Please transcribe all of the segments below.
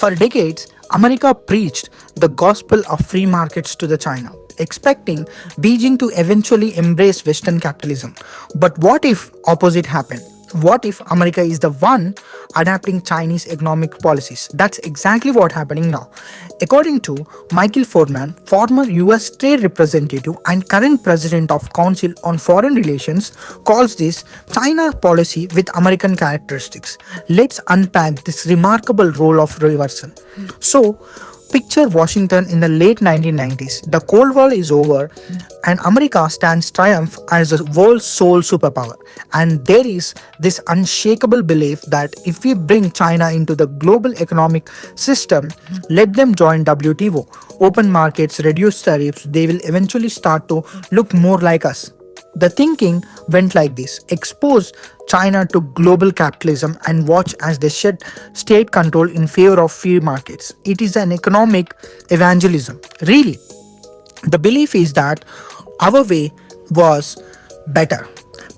For decades, America preached the gospel of free markets to the China, expecting Beijing to eventually embrace Western capitalism. But what if opposite happened? What if America is the one adapting Chinese economic policies? That's exactly what's happening now. According to Michael Foreman, former US Trade Representative and current President of Council on Foreign Relations, calls this China policy with American characteristics. Let's unpack this remarkable role of reversal. So, picture Washington in the late 1990s. The Cold War is over and America stands triumph as the world's sole superpower. And there is this unshakable belief that if we bring China into the global economic system, let them join WTO, open markets, reduce tariffs, they will eventually start to look more like us. The thinking went like this: expose China to global capitalism and watch as they shed state control in favor of free markets. It is an economic evangelism. Really, the belief is that our way was better.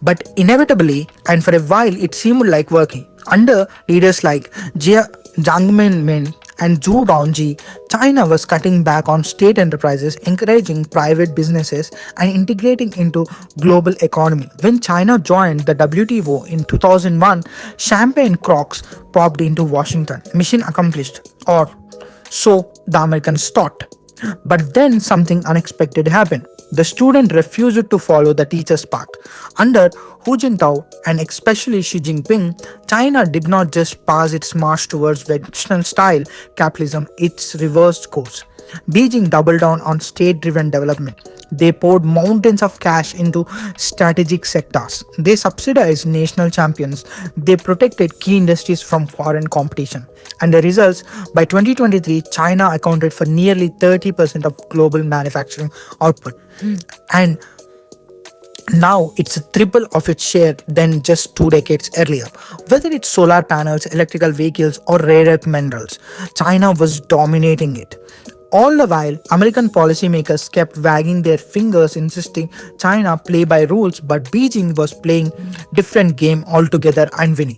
But inevitably, and for a while, it seemed like working. Under leaders like Jiang Zemin and Zhu Rongji, China was cutting back on state enterprises, encouraging private businesses, and integrating into global economy. When China joined the WTO in 2001, champagne corks popped into Washington. Mission accomplished, or so the Americans thought. But then something unexpected happened. The student refused to follow the teacher's path. Under Hu Jintao and especially Xi Jinping, China did not just pass its march towards Western style capitalism, it reversed course. Beijing doubled down on state driven development. They poured mountains of cash into strategic sectors. They subsidized national champions. They protected key industries from foreign competition. And the results, by 2023, China accounted for nearly 30% of global manufacturing output. And now it's a triple of its share than just 2 decades earlier. Whether it's solar panels, electrical vehicles, or rare earth minerals, China was dominating it. All the while, American policymakers kept wagging their fingers, insisting China play by rules, but Beijing was playing different game altogether and winning.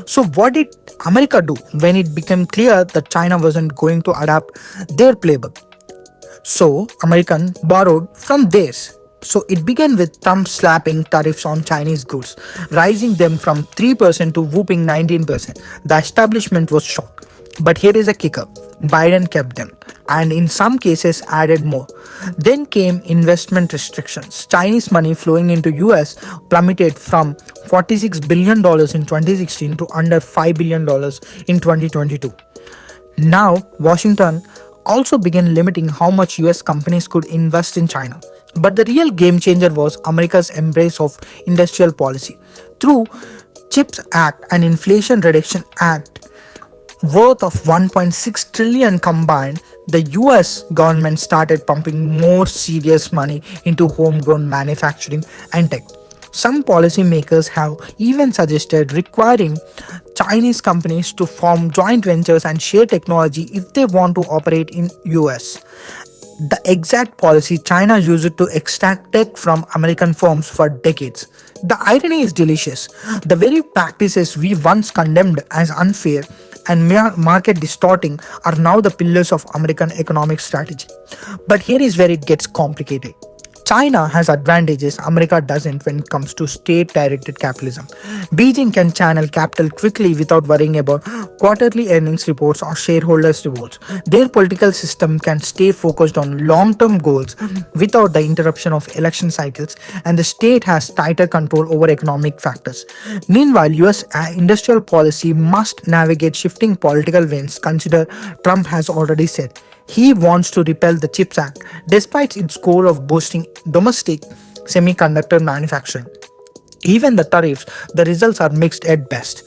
So what did America do when it became clear that China wasn't going to adapt their playbook? So American borrowed from theirs. So it began with thumb slapping tariffs on Chinese goods, rising them from 3% to whooping 19%. The establishment was shocked. But here is a kicker: Biden kept them, and in some cases added more. Then came investment restrictions. Chinese money flowing into US plummeted from $46 billion in 2016 to under $5 billion in 2022. Now, Washington also began limiting how much US companies could invest in China. But the real game changer was America's embrace of industrial policy. Through CHIPS Act and Inflation Reduction Act, worth of 1.6 trillion combined, the US government started pumping more serious money into homegrown manufacturing and tech. Some policymakers have even suggested requiring Chinese companies to form joint ventures and share technology if they want to operate in US. The exact policy China used to extract tech from American firms for decades. The irony is delicious. The very practices we once condemned as unfair and market distorting are now the pillars of American economic strategy. But here is where it gets complicated. China has advantages America doesn't when it comes to state-directed capitalism. Beijing can channel capital quickly without worrying about quarterly earnings reports or shareholders' rewards. Their political system can stay focused on long-term goals without the interruption of election cycles, and the state has tighter control over economic factors. Meanwhile, US industrial policy must navigate shifting political winds. Consider Trump has already said he wants to repeal the CHIPS Act, despite its goal of boosting domestic semiconductor manufacturing. Even the tariffs, the results are mixed at best.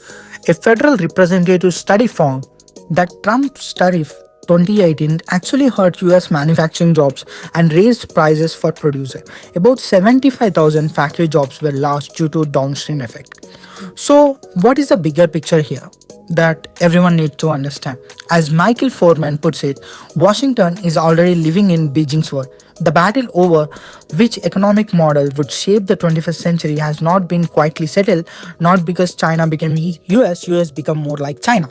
A federal representative study found that Trump's tariff 2018 actually hurt US manufacturing jobs and raised prices for producers. About 75,000 factory jobs were lost due to downstream effect. So, what is the bigger picture here that everyone needs to understand? As Michael Foreman puts it, Washington is already living in Beijing's world. The battle over which economic model would shape the 21st century has not been quietly settled, not because China became US become more like China.